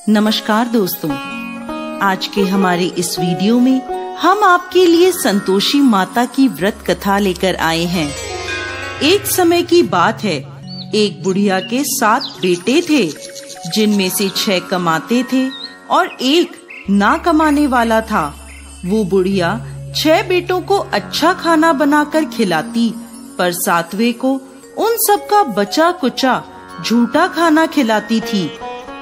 नमस्कार दोस्तों, आज के हमारे इस वीडियो में हम आपके लिए संतोषी माता की व्रत कथा लेकर आए हैं। एक समय की बात है, एक बुढ़िया के 7 बेटे थे, जिनमें से 6 कमाते थे और एक ना कमाने वाला था। वो बुढ़िया 6 बेटों को अच्छा खाना बनाकर खिलाती, पर 7वें को उन सब का बचा कुचा झूठा खाना खिलाती थी।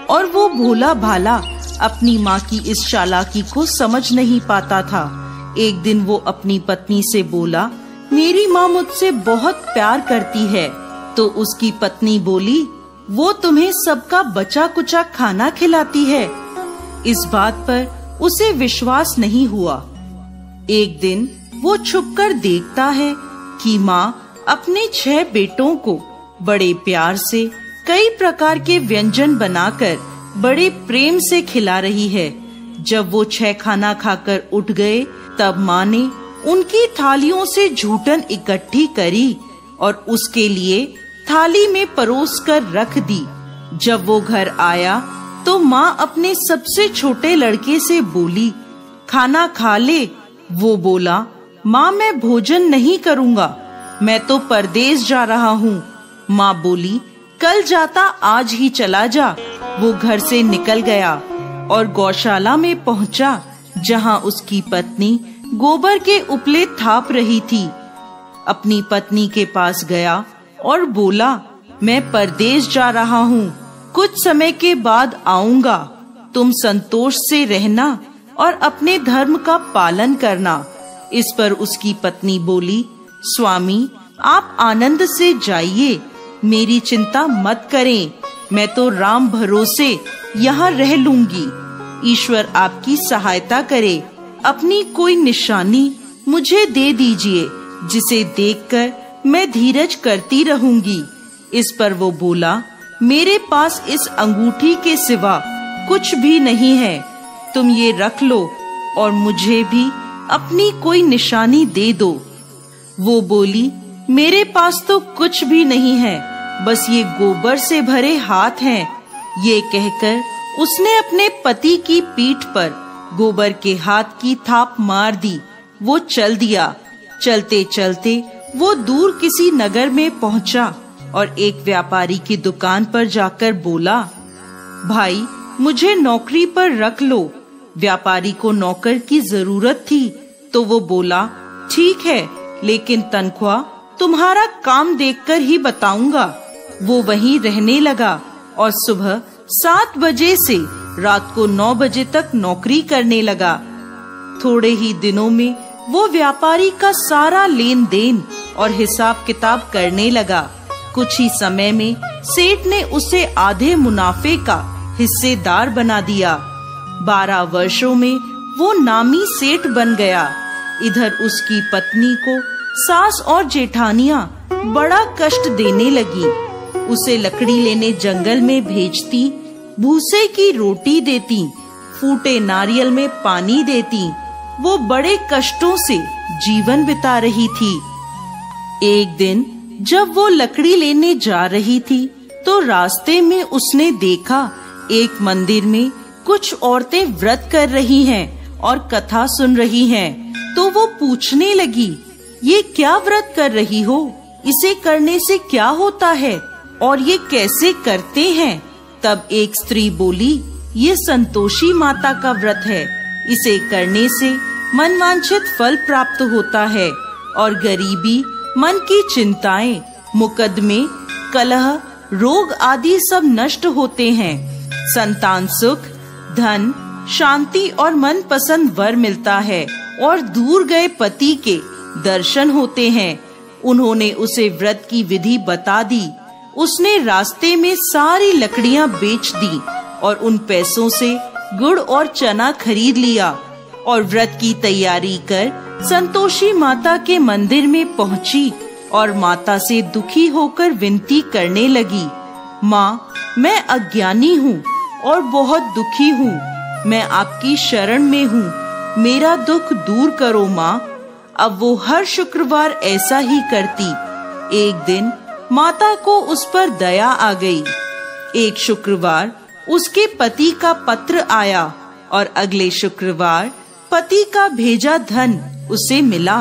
और वो भोला भाला अपनी माँ की इस चालाकी को समझ नहीं पाता था। एक दिन वो अपनी पत्नी से बोला, मेरी माँ मुझसे बहुत प्यार करती है। तो उसकी पत्नी बोली, वो तुम्हें सबका बचा कुचा खाना खिलाती है। इस बात पर उसे विश्वास नहीं हुआ। एक दिन वो छुपकर देखता है कि माँ अपने 6 बेटों को बड़े प्यार से कई प्रकार के व्यंजन बनाकर बड़े प्रेम से खिला रही है। जब वो 6 खाना खाकर उठ गए, तब माँ ने उनकी थालियों से झूठन इकट्ठी करी और उसके लिए थाली में परोस कर रख दी। जब वो घर आया तो माँ अपने सबसे छोटे लड़के से बोली, खाना खा ले। वो बोला, माँ मैं भोजन नहीं करूँगा, मैं तो परदेश जा रहा हूँ। माँ बोली, कल जाता आज ही चला जा। वो घर से निकल गया और गौशाला में पहुंचा, जहां उसकी पत्नी गोबर के उपले थाप रही थी। अपनी पत्नी के पास गया और बोला, मैं परदेश जा रहा हूँ, कुछ समय के बाद आऊंगा। तुम संतोष से रहना और अपने धर्म का पालन करना। इस पर उसकी पत्नी बोली, स्वामी आप आनंद से जाइए, मेरी चिंता मत करें, मैं तो राम भरोसे यहाँ रह लूंगी। ईश्वर आपकी सहायता करे। अपनी कोई निशानी मुझे दे दीजिए, जिसे देखकर मैं धीरज करती रहूंगी। इस पर वो बोला, मेरे पास इस अंगूठी के सिवा कुछ भी नहीं है, तुम ये रख लो और मुझे भी अपनी कोई निशानी दे दो। वो बोली, मेरे पास तो कुछ भी नहीं है, बस ये गोबर से भरे हाथ हैं। ये कहकर उसने अपने पति की पीठ पर गोबर के हाथ की थाप मार दी। वो चल दिया। चलते चलते वो दूर किसी नगर में पहुंचा और एक व्यापारी की दुकान पर जाकर बोला, भाई मुझे नौकरी पर रख लो। व्यापारी को नौकर की जरूरत थी, तो वो बोला, ठीक है, लेकिन तनख्वाह तुम्हारा काम देखकर ही बताऊंगा। वो वहीं रहने लगा और सुबह 7 बजे से रात को 9 बजे तक नौकरी करने लगा। थोड़े ही दिनों में वो व्यापारी का सारा लेन देन और हिसाब किताब करने लगा। कुछ ही समय में सेठ ने उसे आधे मुनाफे का हिस्सेदार बना दिया। 12 वर्षों में वो नामी सेठ बन गया। इधर उसकी पत्नी को सास और जेठानियां बड़ा कष्ट देने लगी। उसे लकड़ी लेने जंगल में भेजती, भूसे की रोटी देती, फूटे नारियल में पानी देती। वो बड़े कष्टों से जीवन बिता रही थी। एक दिन जब वो लकड़ी लेने जा रही थी, तो रास्ते में उसने देखा एक मंदिर में कुछ औरतें व्रत कर रही हैं और कथा सुन रही हैं। तो वो पूछने लगी, ये क्या व्रत कर रही हो? इसे करने से क्या होता है और ये कैसे करते हैं? तब एक स्त्री बोली, ये संतोषी माता का व्रत है। इसे करने से मनवांछित फल प्राप्त होता है और गरीबी, मन की चिंताएं, मुकदमे, कलह, रोग आदि सब नष्ट होते हैं। संतान सुख, धन, शांति और मन पसंद वर मिलता है और दूर गए पति के दर्शन होते हैं। उन्होंने उसे व्रत की विधि बता दी। उसने रास्ते में सारी लकड़ियां बेच दी और उन पैसों से गुड़ और चना खरीद लिया और व्रत की तैयारी कर संतोषी माता के मंदिर में पहुंची और माता से दुखी होकर विनती करने लगी, माँ मैं अज्ञानी हूँ और बहुत दुखी हूँ, मैं आपकी शरण में हूँ, मेरा दुख दूर करो माँ। अब वो हर शुक्रवार ऐसा ही करती। एक दिन माता को उस पर दया आ गई। एक शुक्रवार उसके पति का पत्र आया और अगले शुक्रवार पति का भेजा धन उसे मिला।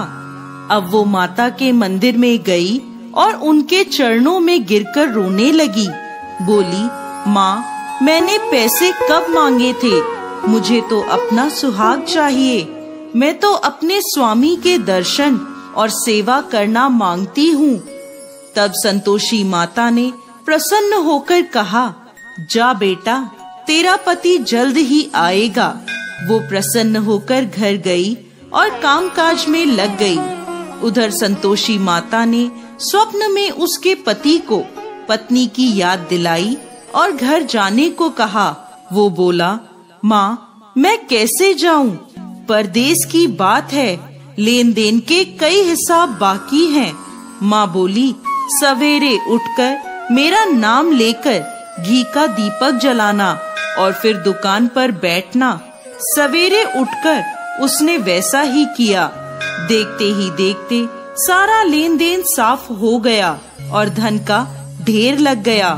अब वो माता के मंदिर में गई और उनके चरणों में गिरकर रोने लगी। बोली, माँ, मैंने पैसे कब मांगे थे? मुझे तो अपना सुहाग चाहिए। मैं तो अपने स्वामी के दर्शन और सेवा करना मांगती हूँ। तब संतोषी माता ने प्रसन्न होकर कहा, जा बेटा, तेरा पति जल्द ही आएगा। वो प्रसन्न होकर घर गई और कामकाज में लग गई। उधर संतोषी माता ने स्वप्न में उसके पति को पत्नी की याद दिलाई और घर जाने को कहा। वो बोला, माँ, मैं कैसे जाऊं? परदेश की बात है, लेन देन के कई हिसाब बाकी हैं। माँ बोली, सवेरे उठकर मेरा नाम लेकर घी का दीपक जलाना और फिर दुकान पर बैठना। सवेरे उठकर उसने वैसा ही किया। देखते ही देखते सारा लेन देन साफ हो गया और धन का ढेर लग गया।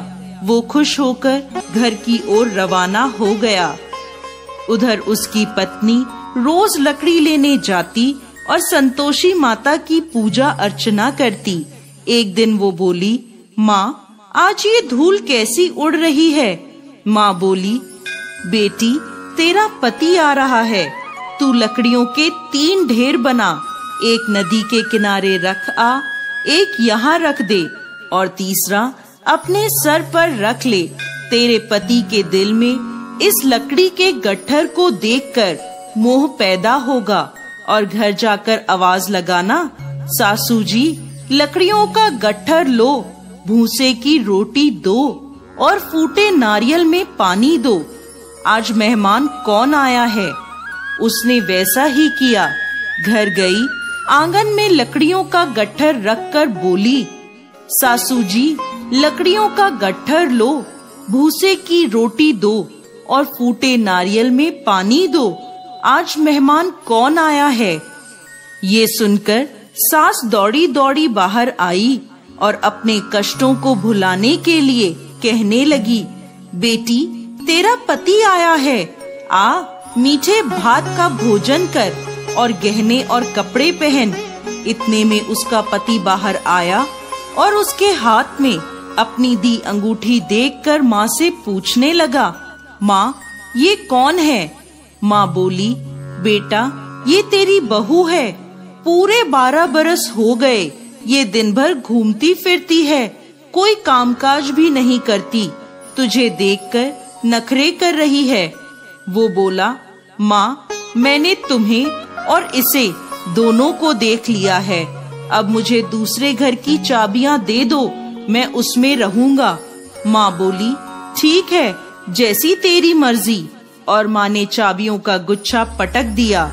वो खुश होकर घर की ओर रवाना हो गया। उधर उसकी पत्नी रोज लकड़ी लेने जाती और संतोषी माता की पूजा अर्चना करती। एक दिन वो बोली, माँ, आज ये धूल कैसी उड़ रही है? माँ बोली, बेटी, तेरा पति आ रहा है। तू लकड़ियों के 3 ढेर बना, एक नदी के किनारे रख आ, एक यहाँ रख दे और तीसरा अपने सर पर रख ले। तेरे पति के दिल में इस लकड़ी के गट्ठर को देखकर मोह पैदा होगा और घर जाकर आवाज लगाना, सासू जी, लकड़ियों का गट्ठर लो, भूसे की रोटी दो और फूटे नारियल में पानी दो। आज मेहमान कौन आया है? उसने वैसा ही किया। घर गई, आंगन में लकड़ियों का गट्ठर रखकर बोली, सासू जी, लकड़ियों का गट्ठर लो, भूसे की रोटी दो और फूटे नारियल में पानी दो। आज मेहमान कौन आया है? ये सुनकर सास दौड़ी दौड़ी बाहर आई और अपने कष्टों को भुलाने के लिए कहने लगी, बेटी, तेरा पति आया है। आ, मीठे भात का भोजन कर और गहने और कपड़े पहन। इतने में उसका पति बाहर आया और उसके हाथ में अपनी दी अंगूठी देखकर माँ से पूछने लगा, माँ, ये कौन है? माँ बोली, बेटा, ये तेरी बहू है। पूरे 12 बरस हो गए ये दिन भर घूमती फिरती है, कोई कामकाज भी नहीं करती। तुझे देखकर नखरे कर रही है। वो बोला, माँ, मैंने तुम्हें और इसे दोनों को देख लिया है। अब मुझे दूसरे घर की चाबियां दे दो, मैं उसमें रहूंगा। माँ बोली, ठीक है, जैसी तेरी मर्जी। और माँ ने चाबियों का गुच्छा पटक दिया।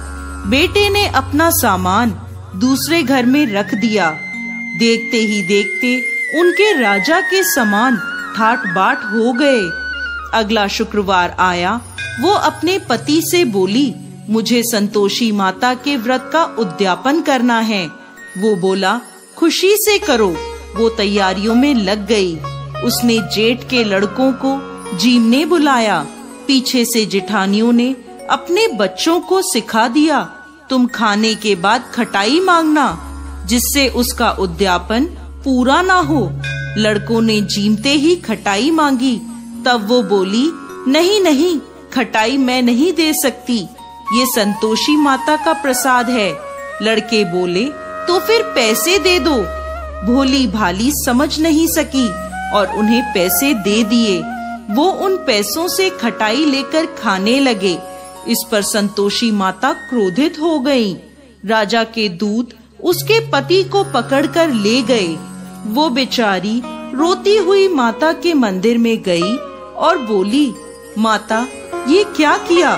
बेटे ने अपना सामान दूसरे घर में रख दिया। देखते ही देखते उनके राजा के समान ठाट बाट हो गए। अगला शुक्रवार आया। वो अपने पति से बोली, मुझे संतोषी माता के व्रत का उद्यापन करना है। वो बोला, खुशी से करो। वो तैयारियों में लग गई। उसने जेठ के लड़कों को जीमने बुलाया। पीछे से जेठानियों ने अपने बच्चों को सिखा दिया, तुम खाने के बाद खटाई मांगना, जिससे उसका उद्यापन पूरा ना हो। लड़कों ने जीमते ही खटाई मांगी। तब वो बोली, नहीं नहीं, खटाई मैं नहीं दे सकती, ये संतोषी माता का प्रसाद है। लड़के बोले, तो फिर पैसे दे दो। भोली भाली समझ नहीं सकी और उन्हें पैसे दे दिए। वो उन पैसों से खटाई लेकर खाने लगे। इस पर संतोषी माता क्रोधित हो गईं। राजा के दूत उसके पति को पकड़कर ले गए। वो बेचारी रोती हुई माता के मंदिर में गई और बोली, माता, ये क्या किया?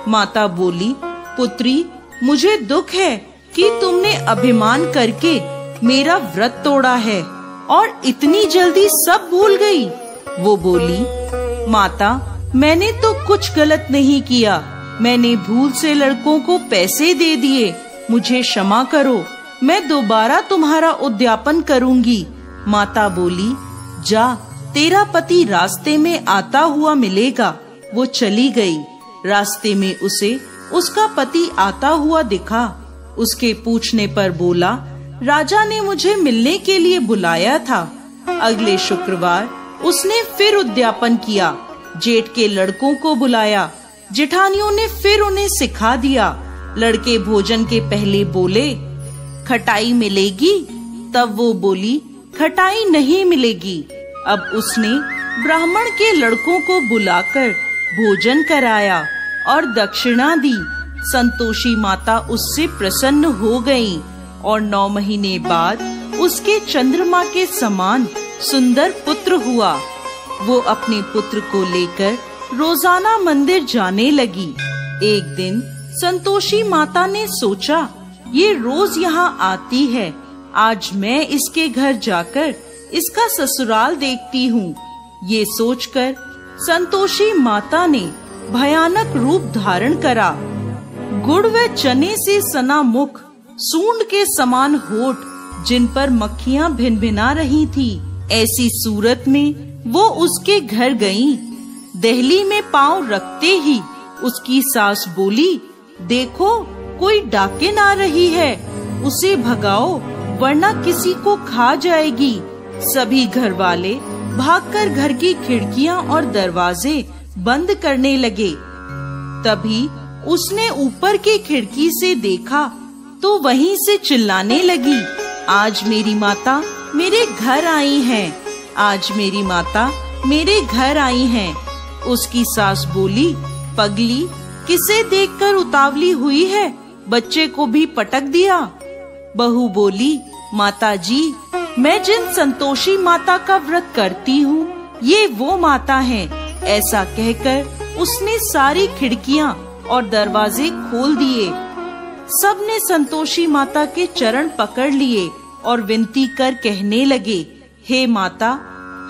माता बोली, पुत्री, मुझे दुख है कि तुमने अभिमान करके मेरा व्रत तोड़ा है और इतनी जल्दी सब भूल गई। वो बोली, माता, मैंने तो कुछ गलत नहीं किया। मैंने भूल से लड़कों को पैसे दे दिए। मुझे क्षमा करो, मैं दोबारा तुम्हारा उद्यापन करूंगी। माता बोली, जा, तेरा पति रास्ते में आता हुआ मिलेगा। वो चली गई। रास्ते में उसे उसका पति आता हुआ दिखा। उसके पूछने पर बोला, राजा ने मुझे मिलने के लिए बुलाया था। अगले शुक्रवार उसने फिर उद्यापन किया। जेठ के लड़कों को बुलाया। जेठानियों ने फिर उन्हें सिखा दिया। लड़के भोजन के पहले बोले, खटाई मिलेगी? तब वो बोली, खटाई नहीं मिलेगी। अब उसने ब्राह्मण के लड़कों को बुलाकर भोजन कराया और दक्षिणा दी। संतोषी माता उससे प्रसन्न हो गईं और 9 महीने बाद उसके चंद्रमा के समान सुंदर पुत्र हुआ। वो अपने पुत्र को लेकर रोजाना मंदिर जाने लगी। एक दिन संतोषी माता ने सोचा, ये रोज यहाँ आती है, आज मैं इसके घर जाकर इसका ससुराल देखती हूँ। ये सोचकर संतोषी माता ने भयानक रूप धारण करा। गुड़ व चने से सना मुख, सूंड के समान होठ, जिन पर मक्खियाँ भिनभिना रही थी, ऐसी सूरत में वो उसके घर गईं। दहली में पांव रखते ही उसकी सास बोली, देखो कोई डाकिन आ रही है, उसे भगाओ वरना किसी को खा जाएगी। सभी घर वाले भागकर घर की खिड़कियां और दरवाजे बंद करने लगे। तभी उसने ऊपर की खिड़की से देखा तो वहीं से चिल्लाने लगी, आज मेरी माता मेरे घर आई हैं, आज मेरी माता मेरे घर आई हैं। उसकी सास बोली, पगली, किसे देखकर उतावली हुई है, बच्चे को भी पटक दिया। बहू बोली, माता जी, मैं जिन संतोषी माता का व्रत करती हूँ, ये वो माता हैं। ऐसा कहकर उसने सारी खिड़कियाँ और दरवाजे खोल दिए। सबने संतोषी माता के चरण पकड़ लिए और विनती कर कहने लगे, हे माता,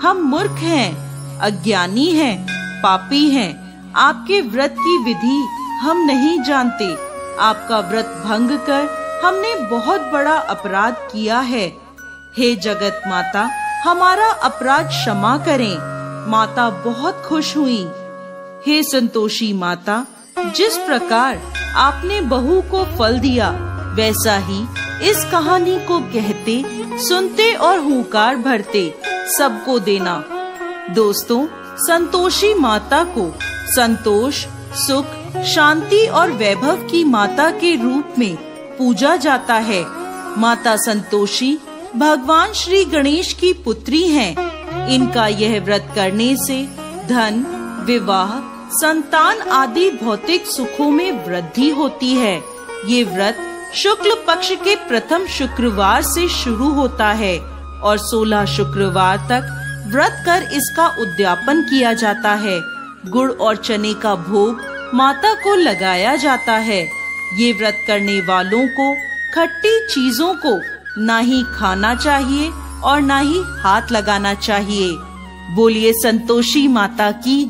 हम मूर्ख हैं, अज्ञानी हैं, पापी हैं। आपके व्रत की विधि हम नहीं जानते। आपका व्रत भंग कर हमने बहुत बड़ा अपराध किया है। हे जगत माता, हमारा अपराध क्षमा करें। माता बहुत खुश हुई। हे संतोषी माता, जिस प्रकार आपने बहू को फल दिया, वैसा ही इस कहानी को कहते, सुनते और हुंकार भरते सबको देना। दोस्तों, संतोषी माता को संतोष, सुख, शांति और वैभव की माता के रूप में पूजा जाता है। माता संतोषी भगवान श्री गणेश की पुत्री हैं। इनका यह व्रत करने से धन, विवाह, संतान आदि भौतिक सुखों में वृद्धि होती है। ये व्रत शुक्ल पक्ष के प्रथम शुक्रवार से शुरू होता है और 16 शुक्रवार तक व्रत कर इसका उद्यापन किया जाता है। गुड़ और चने का भोग माता को लगाया जाता है। ये व्रत करने वालों को खट्टी चीजों को ना ही खाना चाहिए और ना ही हाथ लगाना चाहिए। बोलिए संतोषी माता की